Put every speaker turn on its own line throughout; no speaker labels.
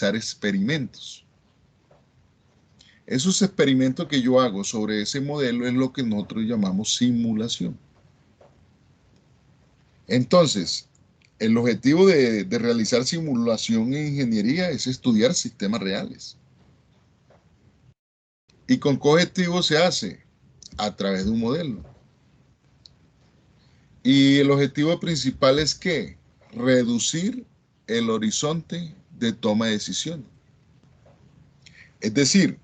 realizar experimentos. Esos experimentos que yo hago sobre ese modelo es lo que nosotros llamamos simulación. Entonces, el objetivo de realizar simulación en ingeniería es estudiar sistemas reales. ¿Y con qué objetivo se hace? A través de un modelo. Y el objetivo principal es ¿qué? Reducir el horizonte de toma de decisiones. Es decir,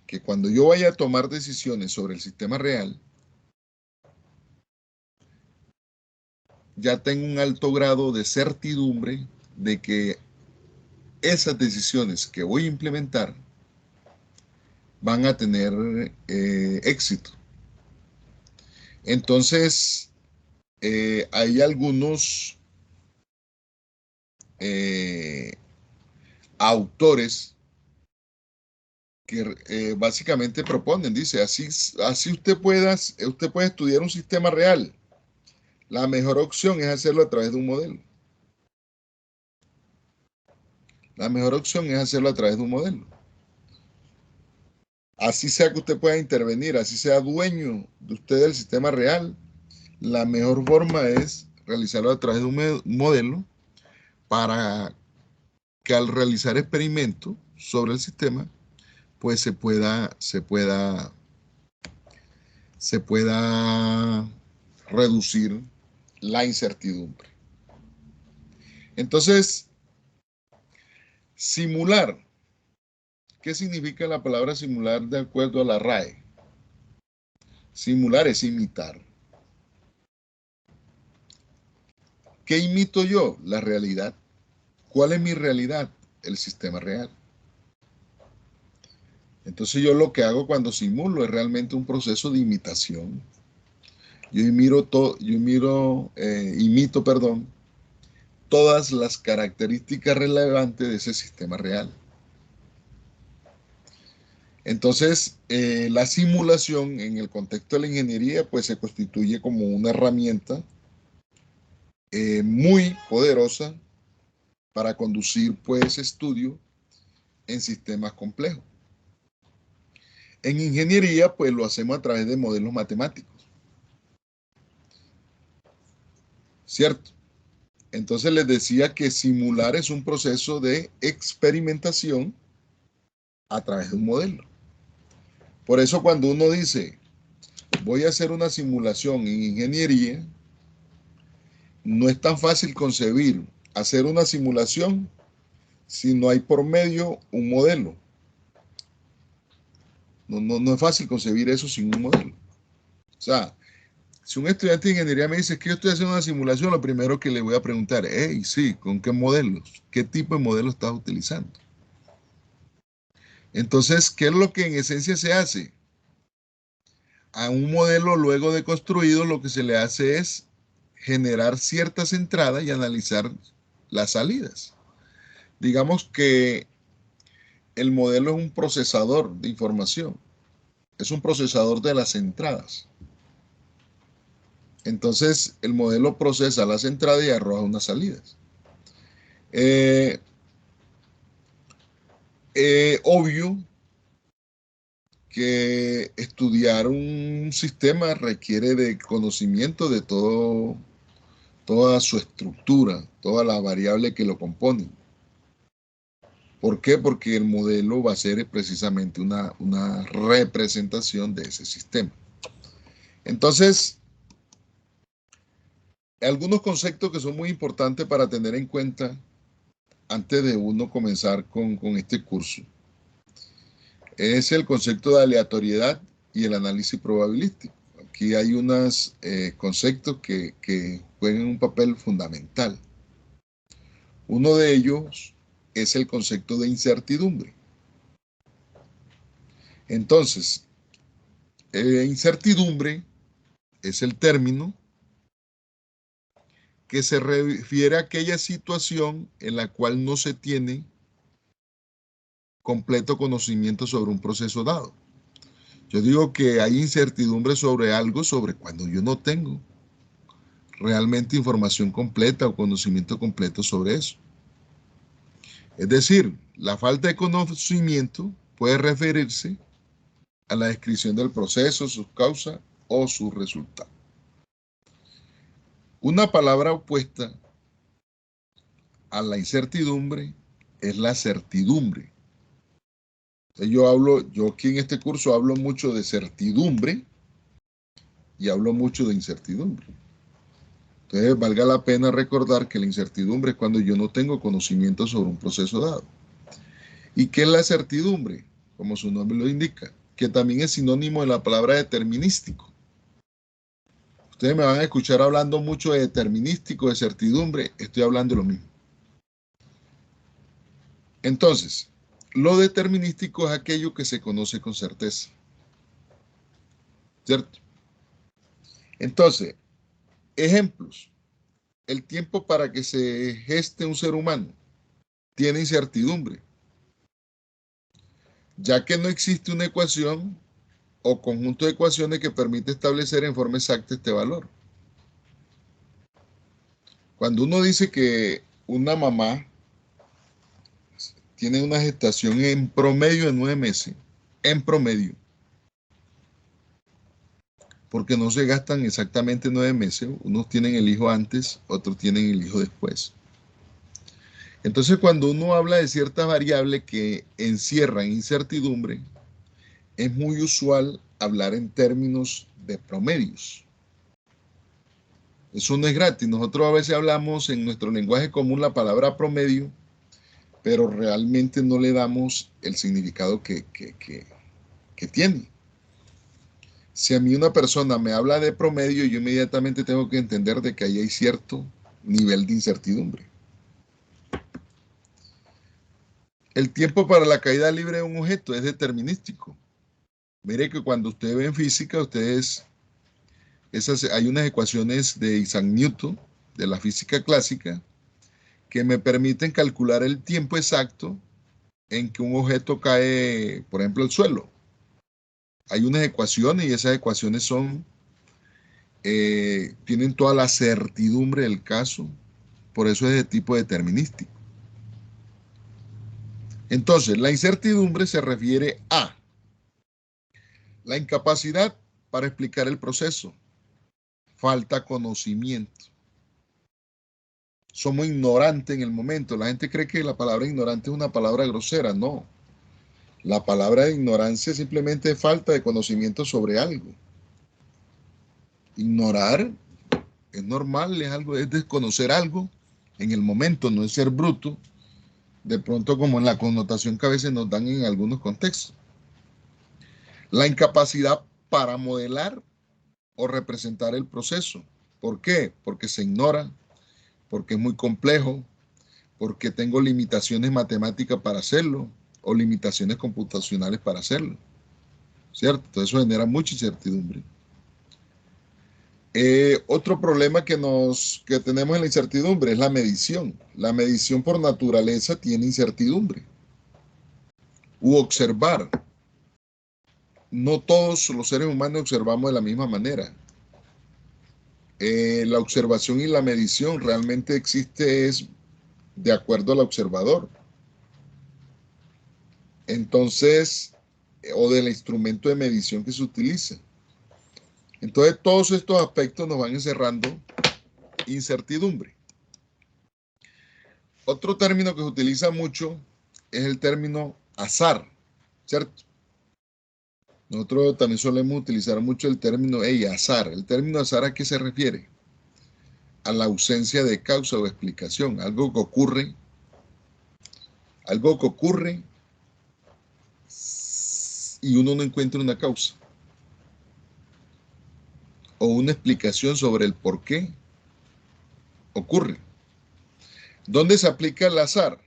que cuando yo vaya a tomar decisiones sobre el sistema real, ya tengo un alto grado de certidumbre de que esas decisiones que voy a implementar van a tener éxito. Entonces, hay algunos autores que básicamente proponen, dice, así usted puede estudiar un sistema real. La mejor opción es hacerlo a través de un modelo. La mejor opción es hacerlo a través de un modelo. Así sea que usted pueda intervenir, así sea dueño de usted del sistema real, la mejor forma es realizarlo a través de un modelo para que al realizar experimentos sobre el sistema, pues se pueda reducir la incertidumbre. Entonces, simular. ¿Qué significa la palabra simular de acuerdo a la RAE? Simular es imitar. ¿Qué imito yo? La realidad. ¿Cuál es mi realidad? El sistema real. Entonces yo lo que hago cuando simulo es realmente un proceso de imitación. Yo imito todas las características relevantes de ese sistema real. Entonces, la simulación en el contexto de la ingeniería pues se constituye como una herramienta muy poderosa para conducir pues estudio en sistemas complejos. En ingeniería pues lo hacemos a través de modelos matemáticos. ¿Cierto? Entonces les decía que simular es un proceso de experimentación a través de un modelo. Por eso cuando uno dice, voy a hacer una simulación en ingeniería, no es tan fácil concebir hacer una simulación si no hay por medio un modelo. No es fácil concebir eso sin un modelo. O sea, si un estudiante de ingeniería me dice que yo estoy haciendo una simulación, lo primero que le voy a preguntar, hey, sí, ¿con qué modelos? ¿Qué tipo de modelo estás utilizando? Entonces, ¿qué es lo que en esencia se hace? A un modelo luego de construido lo que se le hace es generar ciertas entradas y analizar las salidas. Digamos que el modelo es un procesador de información, es un procesador de las entradas. Entonces, el modelo procesa las entradas y arroja unas salidas. Obvio que estudiar un sistema requiere de conocimiento de toda su estructura, todas las variables que lo componen. ¿Por qué? Porque el modelo va a ser precisamente una representación de ese sistema. Entonces, algunos conceptos que son muy importantes para tener en cuenta antes de uno comenzar con este curso es el concepto de aleatoriedad y el análisis probabilístico. Aquí hay unos conceptos que juegan un papel fundamental. Uno de ellos es el concepto de incertidumbre. Entonces, incertidumbre es el término que se refiere a aquella situación en la cual no se tiene completo conocimiento sobre un proceso dado. Yo digo que hay incertidumbre sobre algo, sobre cuando yo no tengo realmente información completa o conocimiento completo sobre eso. Es decir, la falta de conocimiento puede referirse a la descripción del proceso, sus causas o sus resultados. Una palabra opuesta a la incertidumbre es la certidumbre. Yo aquí en este curso hablo mucho de certidumbre y hablo mucho de incertidumbre. Entonces, valga la pena recordar que la incertidumbre es cuando yo no tengo conocimiento sobre un proceso dado. ¿Y qué es la certidumbre? Como su nombre lo indica, que también es sinónimo de la palabra determinístico. Ustedes me van a escuchar hablando mucho de determinístico, de certidumbre, estoy hablando de lo mismo. Entonces, lo determinístico es aquello que se conoce con certeza, ¿cierto? Entonces, ejemplos. El tiempo para que se geste un ser humano tiene incertidumbre, ya que no existe una ecuación o conjunto de ecuaciones que permite establecer en forma exacta este valor. Cuando uno dice que una mamá tiene una gestación en promedio de 9 meses, en promedio, porque no se gastan exactamente 9 meses, unos tienen el hijo antes, otros tienen el hijo después. Entonces, cuando uno habla de ciertas variables que encierran incertidumbre, es muy usual hablar en términos de promedios. Eso no es gratis. Nosotros a veces hablamos en nuestro lenguaje común la palabra promedio, pero realmente no le damos el significado que tiene. Si a mí una persona me habla de promedio, yo inmediatamente tengo que entender de que ahí hay cierto nivel de incertidumbre. El tiempo para la caída libre de un objeto es determinístico. Mire que cuando usted ve en física, hay unas ecuaciones de Isaac Newton, de la física clásica, que me permiten calcular el tiempo exacto en que un objeto cae, por ejemplo, al suelo. Hay unas ecuaciones y esas ecuaciones tienen toda la certidumbre del caso, por eso es de tipo determinístico. Entonces, la incertidumbre se refiere a la incapacidad para explicar el proceso, falta conocimiento. Somos ignorantes en el momento. La gente cree que la palabra ignorante es una palabra grosera. No. La palabra de ignorancia simplemente es falta de conocimiento sobre algo. Ignorar es normal, es desconocer algo en el momento, no es ser bruto, de pronto como en la connotación que a veces nos dan en algunos contextos. La incapacidad para modelar o representar el proceso. ¿Por qué? Porque se ignora, porque es muy complejo, porque tengo limitaciones matemáticas para hacerlo o limitaciones computacionales para hacerlo, ¿cierto? Entonces eso genera mucha incertidumbre. Otro problema que tenemos en la incertidumbre es la medición. La medición por naturaleza tiene incertidumbre. Observar. No todos los seres humanos observamos de la misma manera. La observación y la medición realmente existe es de acuerdo al observador. Entonces, o del instrumento de medición que se utiliza. Entonces, todos estos aspectos nos van encerrando incertidumbre. Otro término que se utiliza mucho es el término azar, ¿cierto? Nosotros también solemos utilizar mucho el término azar. ¿El término azar a qué se refiere? A la ausencia de causa o explicación, algo que ocurre y uno no encuentra una causa o una explicación sobre el por qué ocurre. ¿Dónde se aplica el azar?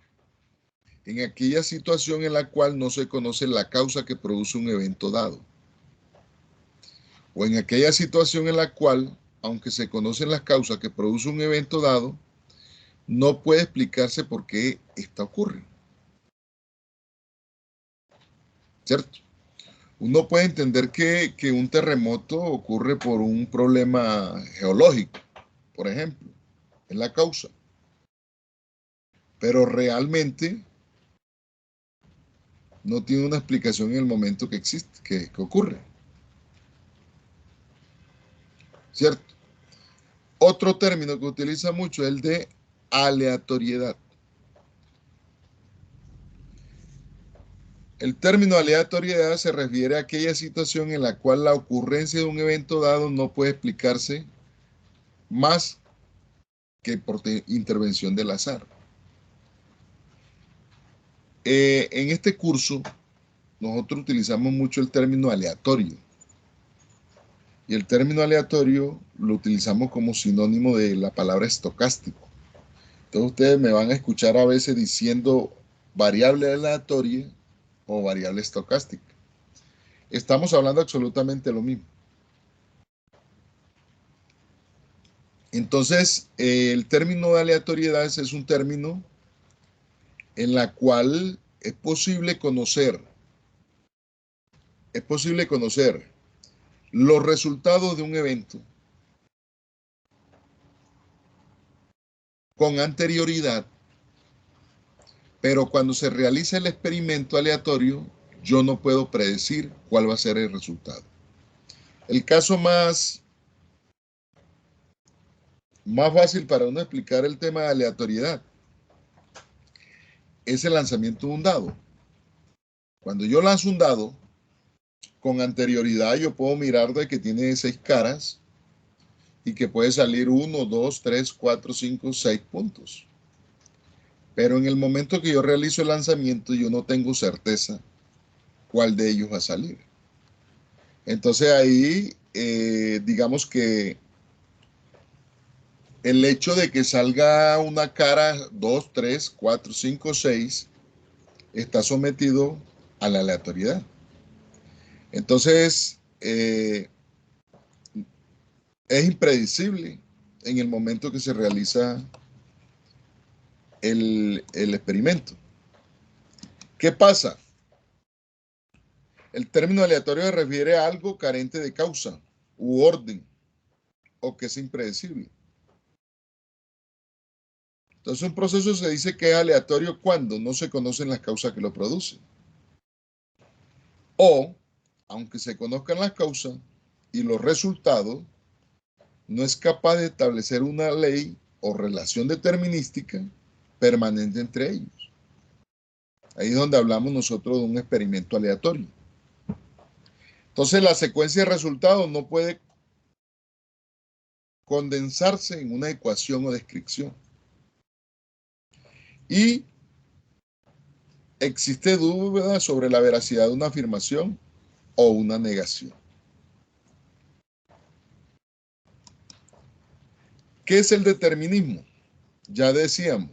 En aquella situación en la cual no se conoce la causa que produce un evento dado. O en aquella situación en la cual, aunque se conocen las causas que produce un evento dado, no puede explicarse por qué esta ocurre. ¿Cierto? Uno puede entender que un terremoto ocurre por un problema geológico, por ejemplo, es la causa. Pero realmente no tiene una explicación en el momento que existe, que ocurre. ¿Cierto? Otro término que utiliza mucho es el de aleatoriedad. El término aleatoriedad se refiere a aquella situación en la cual la ocurrencia de un evento dado no puede explicarse más que por intervención del azar. En este curso, nosotros utilizamos mucho el término aleatorio. Y el término aleatorio lo utilizamos como sinónimo de la palabra estocástico. Entonces ustedes me van a escuchar a veces diciendo variable aleatoria o variable estocástica. Estamos hablando absolutamente lo mismo. Entonces, el término de aleatoriedad es un término en la cual es posible conocer los resultados de un evento con anterioridad, pero cuando se realiza el experimento aleatorio, yo no puedo predecir cuál va a ser el resultado. El caso más fácil para uno explicar el tema de aleatoriedad es el lanzamiento de un dado. Cuando yo lanzo un dado, con anterioridad yo puedo mirar de que tiene 6 caras y que puede salir 1, 2, 3, 4, 5, 6 puntos. Pero en el momento que yo realizo el lanzamiento, yo no tengo certeza cuál de ellos va a salir. Entonces ahí, digamos que el hecho de que salga una cara 2, 3, 4, 5, 6 está sometido a la aleatoriedad. Entonces, es impredecible en el momento que se realiza el experimento. ¿Qué pasa? El término aleatorio se refiere a algo carente de causa u orden o que es impredecible. Entonces, un proceso se dice que es aleatorio cuando no se conocen las causas que lo producen. O, aunque se conozcan las causas y los resultados, no es capaz de establecer una ley o relación determinística permanente entre ellos. Ahí es donde hablamos nosotros de un experimento aleatorio. Entonces, la secuencia de resultados no puede condensarse en una ecuación o descripción. Y existe duda sobre la veracidad de una afirmación o una negación. ¿Qué es el determinismo? Ya decíamos,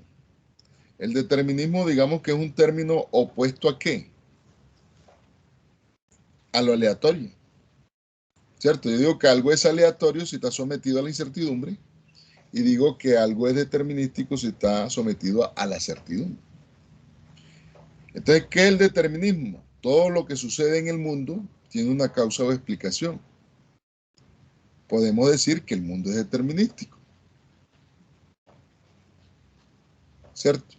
el determinismo digamos que es un término opuesto ¿a qué? A lo aleatorio. ¿Cierto? Yo digo que algo es aleatorio si está sometido a la incertidumbre y digo que algo es determinístico si está sometido a la certidumbre. Entonces, ¿qué es el determinismo? Todo lo que sucede en el mundo tiene una causa o explicación. Podemos decir que el mundo es determinístico. ¿Cierto?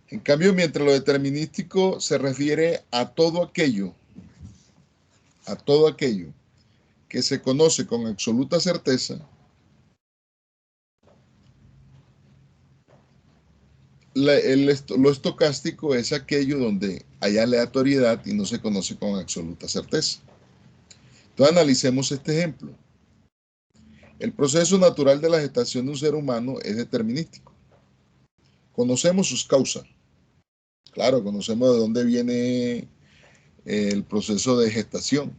En cambio, mientras lo determinístico se refiere a todo aquello que se conoce con absoluta certeza, lo estocástico es aquello donde hay aleatoriedad y no se conoce con absoluta certeza. Entonces analicemos este ejemplo. El proceso natural de la gestación de un ser humano es determinístico. Conocemos sus causas. Claro, conocemos de dónde viene el proceso de gestación.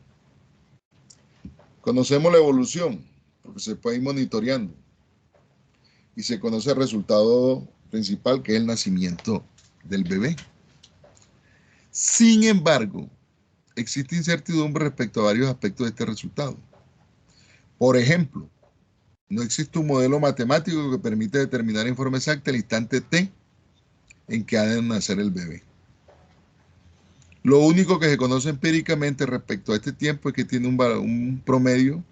Conocemos la evolución, porque se puede ir monitoreando. Y se conoce el resultado principal, que es el nacimiento del bebé. Sin embargo, existe incertidumbre respecto a varios aspectos de este resultado. Por ejemplo, no existe un modelo matemático que permita determinar en forma exacta el instante T en que ha de nacer el bebé. Lo único que se conoce empíricamente respecto a este tiempo es que tiene un promedio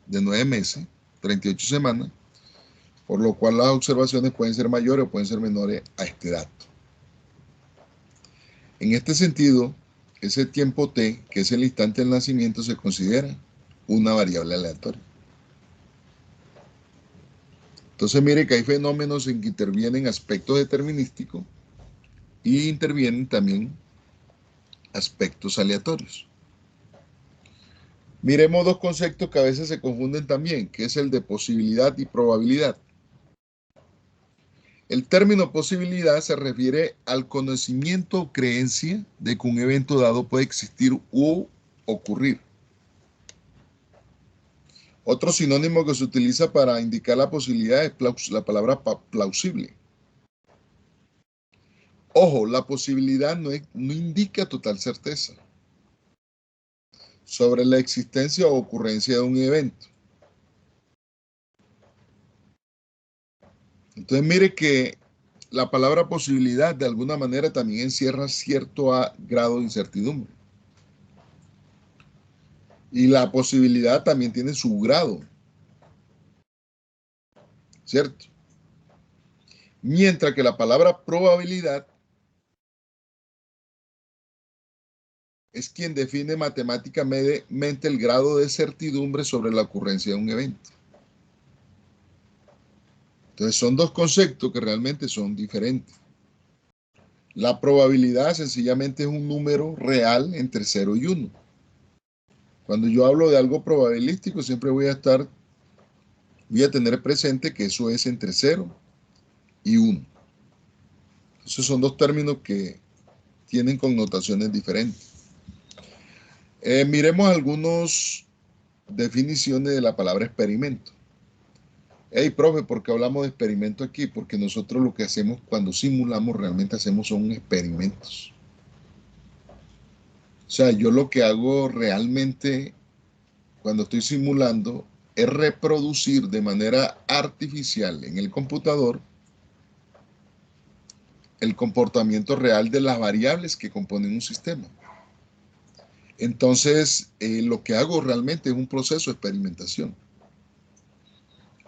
de 9 meses, 38 semanas, por lo cual las observaciones pueden ser mayores o pueden ser menores a este dato. En este sentido, ese tiempo t, que es el instante del nacimiento, se considera una variable aleatoria. Entonces mire que hay fenómenos en que intervienen aspectos determinísticos y intervienen también aspectos aleatorios. Miremos dos conceptos que a veces se confunden también, que es el de posibilidad y probabilidad. El término posibilidad se refiere al conocimiento o creencia de que un evento dado puede existir u ocurrir. Otro sinónimo que se utiliza para indicar la posibilidad es la palabra plausible. Ojo, la posibilidad no indica total certeza sobre la existencia o ocurrencia de un evento. Entonces mire que la palabra posibilidad de alguna manera también encierra cierto grado de incertidumbre. Y la posibilidad también tiene su grado, ¿cierto? Mientras que la palabra probabilidad es quien define matemáticamente el grado de certidumbre sobre la ocurrencia de un evento. Entonces son dos conceptos que realmente son diferentes. La probabilidad sencillamente es un número real entre 0 y 1. Cuando yo hablo de algo probabilístico, siempre voy a tener presente que eso es entre 0 y 1. Esos son dos términos que tienen connotaciones diferentes. Miremos algunas definiciones de la palabra experimento. Hey, profe, ¿por qué hablamos de experimento aquí? Porque nosotros lo que hacemos cuando simulamos, realmente hacemos son experimentos. O sea, yo lo que hago realmente cuando estoy simulando es reproducir de manera artificial en el computador el comportamiento real de las variables que componen un sistema. Entonces, lo que hago realmente es un proceso de experimentación.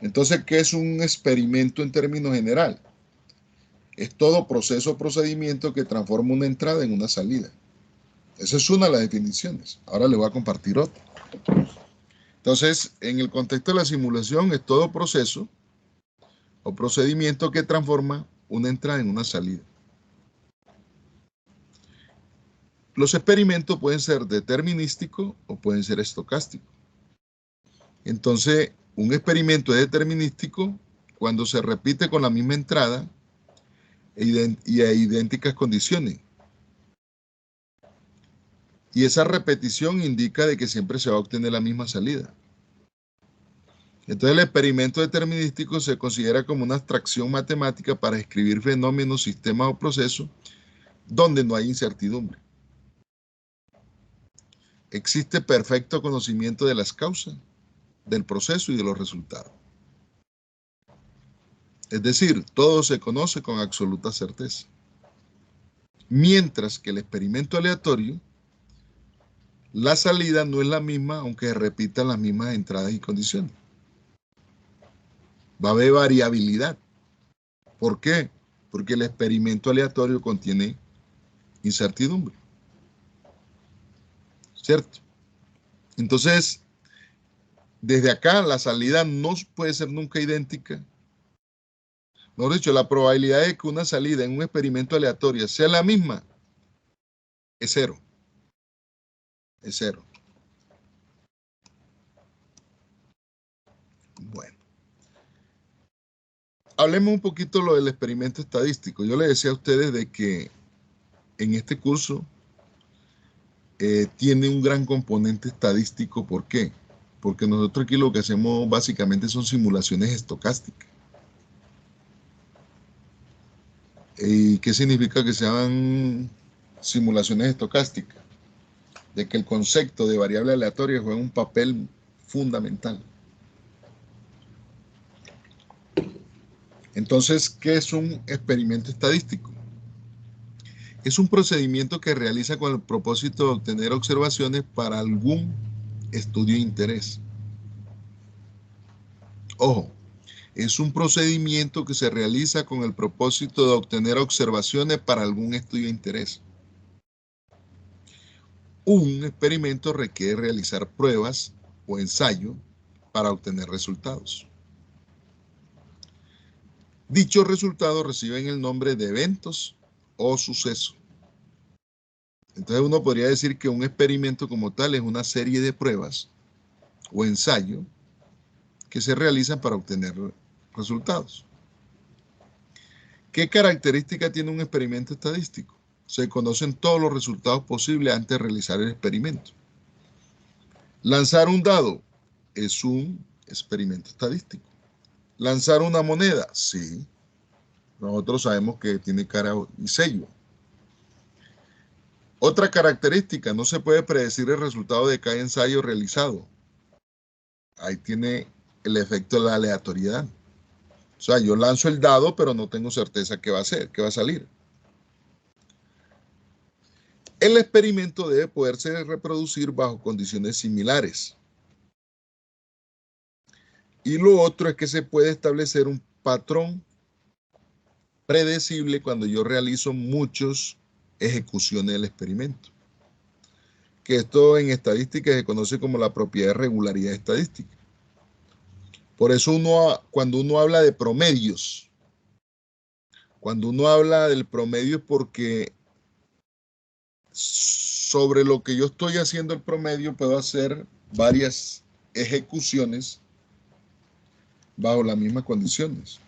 Entonces, ¿qué es un experimento en términos general? Es todo proceso o procedimiento que transforma una entrada en una salida. Esa es una de las definiciones. Ahora le voy a compartir otra. Entonces, en el contexto de la simulación, es todo proceso o procedimiento que transforma una entrada en una salida. Los experimentos pueden ser determinísticos o pueden ser estocásticos. Entonces, un experimento es determinístico cuando se repite con la misma entrada y a idénticas condiciones. Y esa repetición indica de que siempre se va a obtener la misma salida. Entonces el experimento determinístico se considera como una abstracción matemática para describir fenómenos, sistemas o procesos donde no hay incertidumbre. Existe perfecto conocimiento de las causas, del proceso y de los resultados. Es decir, todo se conoce con absoluta certeza. Mientras que el experimento aleatorio, la salida no es la misma aunque se repitan las mismas entradas y condiciones. Va a haber variabilidad. ¿Por qué? Porque el experimento aleatorio contiene incertidumbre. ¿Cierto? Entonces, desde acá la salida no puede ser nunca idéntica. Mejor dicho, la probabilidad de que una salida en un experimento aleatorio sea la misma es 0. Es 0. Bueno. Hablemos un poquito lo del experimento estadístico. Yo les decía a ustedes de que en este curso tiene un gran componente estadístico. ¿Por qué? Porque nosotros aquí lo que hacemos básicamente son simulaciones estocásticas. ¿Y qué significa que sean simulaciones estocásticas? De que el concepto de variable aleatoria juega un papel fundamental. Entonces, ¿qué es un experimento estadístico? Es un procedimiento que realiza con el propósito de obtener observaciones para algún estudio de interés. Ojo, es un procedimiento que se realiza con el propósito de obtener observaciones para algún estudio de interés. Un experimento requiere realizar pruebas o ensayo para obtener resultados. Dichos resultados reciben el nombre de eventos o sucesos. Entonces uno podría decir que un experimento como tal es una serie de pruebas o ensayo que se realizan para obtener resultados. ¿Qué característica tiene un experimento estadístico? Se conocen todos los resultados posibles antes de realizar el experimento. Lanzar un dado es un experimento estadístico. Lanzar una moneda, sí. Nosotros sabemos que tiene cara y sello. Otra característica, no se puede predecir el resultado de cada ensayo realizado. Ahí tiene el efecto de la aleatoriedad. O sea, yo lanzo el dado, pero no tengo certeza qué va a hacer, qué va a salir. El experimento debe poderse reproducir bajo condiciones similares. Y lo otro es que se puede establecer un patrón predecible cuando yo realizo muchas ejecuciones del experimento. Que esto en estadística se conoce como la propiedad de regularidad estadística. Por eso cuando uno habla de promedios, cuando uno habla del promedio es porque sobre lo que yo estoy haciendo el promedio puedo hacer varias ejecuciones bajo las mismas condiciones.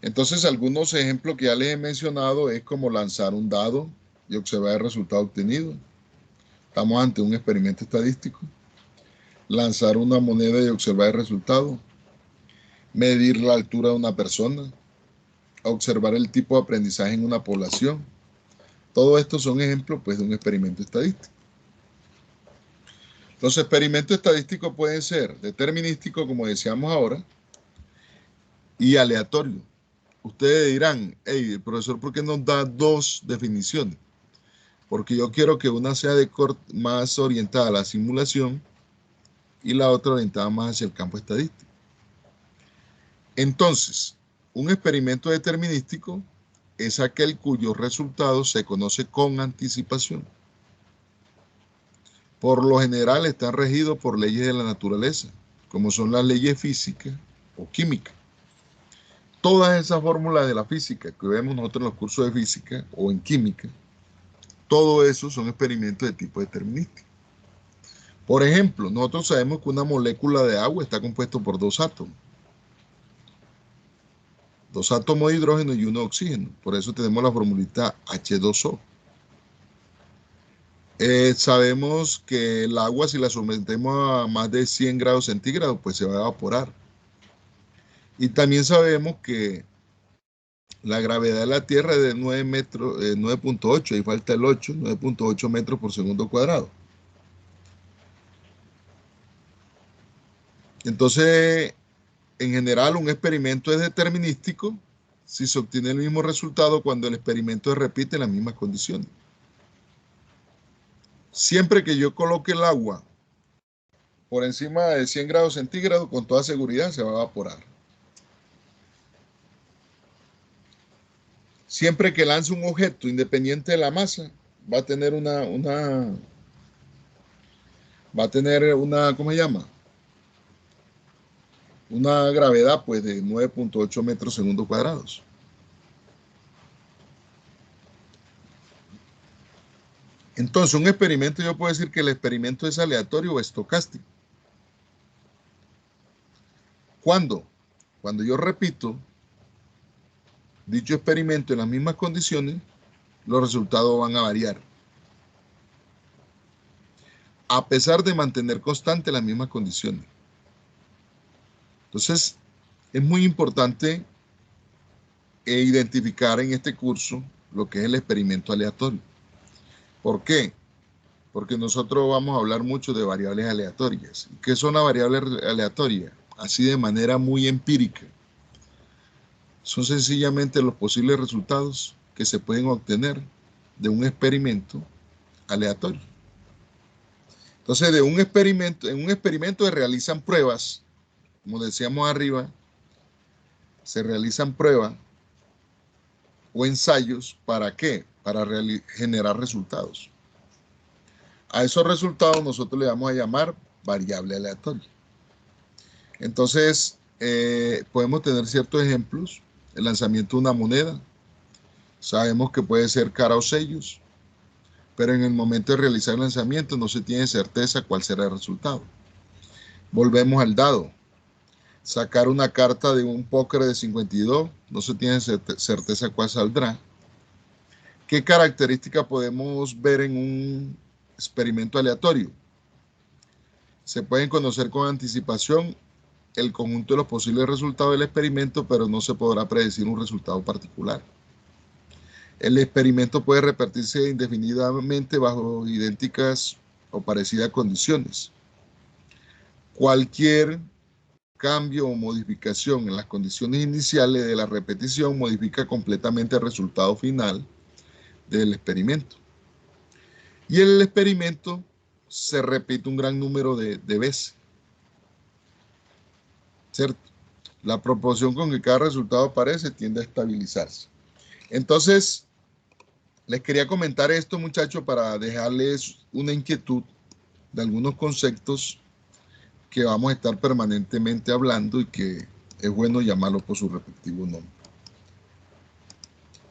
Entonces, algunos ejemplos que ya les he mencionado es como lanzar un dado y observar el resultado obtenido. Estamos ante un experimento estadístico. Lanzar una moneda y observar el resultado. Medir la altura de una persona. Observar el tipo de aprendizaje en una población. Todo esto son ejemplos pues, de un experimento estadístico. Los experimentos estadísticos pueden ser determinísticos, como decíamos ahora, y aleatorios. Ustedes dirán, hey, profesor, ¿por qué nos da dos definiciones? Porque yo quiero que una sea más orientada a la simulación y la otra orientada más hacia el campo estadístico. Entonces, un experimento determinístico es aquel cuyos resultados se conoce con anticipación. Por lo general están regidos por leyes de la naturaleza, como son las leyes físicas o químicas. Todas esas fórmulas de la física que vemos nosotros en los cursos de física o en química, todo eso son experimentos de tipo determinístico. Por ejemplo, nosotros sabemos que una molécula de agua está compuesta por dos átomos. Dos átomos de hidrógeno y uno de oxígeno. Por eso tenemos la formulita H2O. Sabemos que el agua, si la sometemos a más de 100 grados centígrados, pues se va a evaporar. Y también sabemos que la gravedad de la Tierra es de 9.8, ahí falta el 8, 9.8 metros por segundo cuadrado. Entonces, en general, un experimento es determinístico si se obtiene el mismo resultado cuando el experimento se repite en las mismas condiciones. Siempre que yo coloque el agua por encima de 100 grados centígrados, con toda seguridad se va a evaporar. Siempre que lance un objeto independiente de la masa, va a tener ¿cómo se llama? Una gravedad pues de 9.8 metros segundo cuadrados. Entonces, un experimento, yo puedo decir que el experimento es aleatorio o estocástico. ¿Cuándo? Cuando yo repito dicho experimento en las mismas condiciones, los resultados van a variar. A pesar de mantener constante las mismas condiciones. Entonces, es muy importante identificar en este curso lo que es el experimento aleatorio. ¿Por qué? Porque nosotros vamos a hablar mucho de variables aleatorias. ¿Qué son las variables aleatorias? Así de manera muy empírica. Son sencillamente los posibles resultados que se pueden obtener de un experimento aleatorio. Entonces, en un experimento se realizan pruebas, como decíamos arriba, se realizan pruebas o ensayos, ¿para qué? Para generar resultados. A esos resultados nosotros le vamos a llamar variable aleatoria. Entonces, podemos tener ciertos ejemplos. El lanzamiento de una moneda. Sabemos que puede ser cara o sellos, pero en el momento de realizar el lanzamiento no se tiene certeza cuál será el resultado. Volvemos al dado. Sacar una carta de un póker de 52, no se tiene certeza cuál saldrá. ¿Qué característica podemos ver en un experimento aleatorio? Se pueden conocer con anticipación el conjunto de los posibles resultados del experimento, pero no se podrá predecir un resultado particular. El experimento puede repetirse indefinidamente bajo idénticas o parecidas condiciones. Cualquier cambio o modificación en las condiciones iniciales de la repetición modifica completamente el resultado final del experimento. Y el experimento se repite un gran número de veces, ¿cierto? La proporción con que cada resultado aparece tiende a estabilizarse. Entonces, les quería comentar esto, muchachos, para dejarles una inquietud de algunos conceptos que vamos a estar permanentemente hablando y que es bueno llamarlo por su respectivo nombre.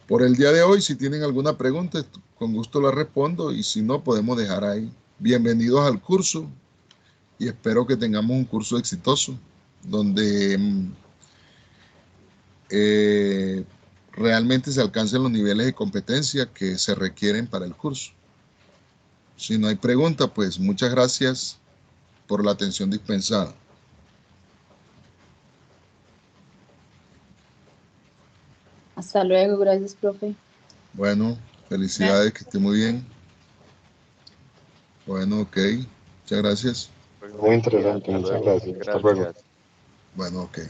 Por el día de hoy, si tienen alguna pregunta, con gusto la respondo, y si no, podemos dejar ahí. Bienvenidos al curso y espero que tengamos un curso exitoso donde realmente se alcancen los niveles de competencia que se requieren para el curso. Si no hay pregunta, pues muchas gracias por la atención dispensada.
Hasta luego, gracias, profe.
Bueno, felicidades, que esté muy bien. Bueno, ok, muchas gracias.
Muy interesante, muchas gracias. Hasta luego.
Bueno, ok.